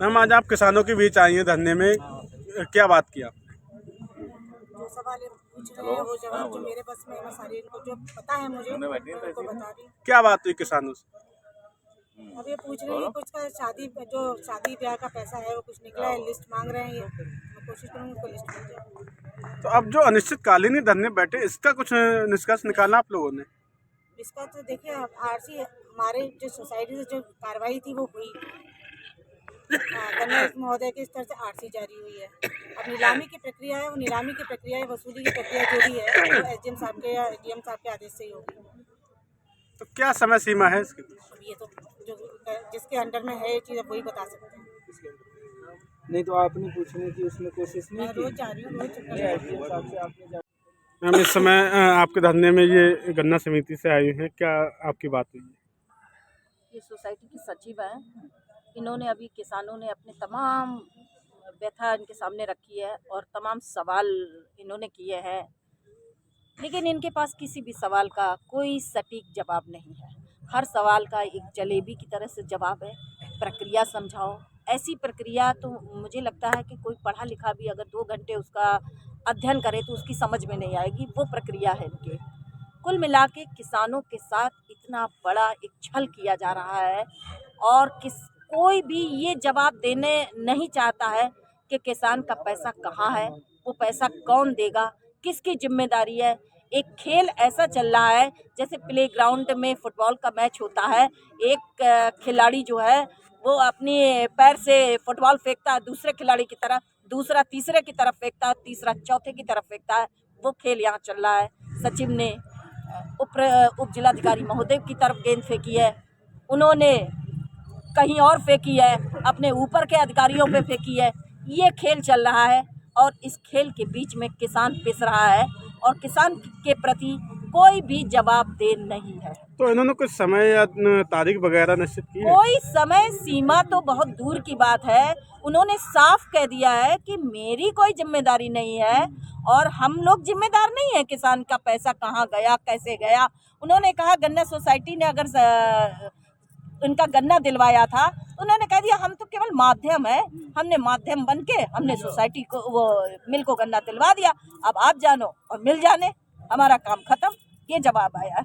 Ma'am आज आप किसानों के बीच आई हैं धरने में, क्या बात की आपने? जो सवाल ये पूछ रहे हैं वो जवाब जो मेरे बस में है, मैं सारी इनको जो पता है मुझे मैं उनको बता रही हूँ। क्या बात हुई किसानों से? अब ये पूछ रहे हैं कुछ का शादी ब्याह का पैसा है वो कुछ निकला है, लिस्ट मांग रहे हैं ये, मैं कोशिश करूँगी उनको लिस्ट मिल जाए। तो अब जो अनिश्चितकालीन धरने बैठे, इसका कुछ निष्कर्ष निकाला आप लोगों ने? इसका तो देखिए आरसी हमारे जो सोसाइटी से जो कार्रवाई थी वो हुई, गन्ना महोदय के स्तर से आरसी जारी हुई है। अब नीलामी की प्रक्रिया है, वो नीलामी की प्रक्रिया है, वसूली की प्रक्रिया जो भी है वो एसडीएम साहब के या डीएम साहब के आदेश से ही होगी। तो क्या समय सीमा है इसकी? अब ये तो जो जिसके अंडर में है ये चीज़ अब वही बता सकते हैं। नहीं तो आपने पूछने की उसमें कोशिश नहीं मैं की? रोज जा रही हूँ, रोज चक्कर एसडीएम साहब से आपने मैम इस समय आपके धरने में ये गन्ना समिति से आई हैं, क्या आपकी बात हुई है? ये सोसाइटी की सचिव हैं। इन्होंने अभी किसानों ने अपने तमाम व्यथा इनके सामने रखी है और तमाम सवाल इन्होंने किए हैं, लेकिन इनके पास किसी भी सवाल का कोई सटीक जवाब नहीं है। हर सवाल का एक जलेबी की तरह से जवाब है। प्रक्रिया समझाओ, ऐसी प्रक्रिया तो मुझे लगता है कि कोई पढ़ा लिखा भी अगर 2 घंटे उसका अध्ययन करे तो उसकी समझ में नहीं आएगी, वो प्रक्रिया है इनके। कुल मिला के किसानों के साथ इतना बड़ा एक छल किया जा रहा है और कोई भी ये जवाब देने नहीं चाहता है कि किसान का पैसा कहाँ है, वो पैसा कौन देगा, किसकी जिम्मेदारी है। एक खेल ऐसा चल रहा है जैसे प्लेग्राउंड में फुटबॉल का मैच होता है, एक खिलाड़ी जो है वो अपने पैर से फुटबॉल फेंकता है दूसरे खिलाड़ी की तरफ, दूसरा तीसरे की तरफ फेंकता है, तीसरा चौथे की तरफ फेंकता है, वो खेल यहाँ चल रहा है। सचिव ने उप जिलाधिकारी महोदय की तरफ गेंद फेंकी है, उन्होंने कहीं और फेंकी है, अपने ऊपर के अधिकारियों पे फेंकी है। ये खेल चल रहा है और इस खेल के बीच में किसान पिस रहा है और किसान के प्रति कोई भी जवाबदेह नहीं है। तो इन्होंने कुछ समय या तारीख वगैरह निश्चित की है? कोई समय सीमा तो बहुत दूर की बात है। उन्होंने साफ कह दिया है कि मेरी कोई जिम्मेदारी नहीं है और हम लोग जिम्मेदार नहीं है किसान का पैसा कहाँ गया, कैसे गया। उन्होंने कहा गन्ना सोसाइटी ने अगर उनका गन्ना दिलवाया था, उन्होंने कह दिया हम तो केवल माध्यम है, हमने माध्यम बन के हमने सोसाइटी को वो मिल को गन्ना दिलवा दिया, अब आप जानो और मिल जाने, हमारा काम खत्म। ये जवाब आया है।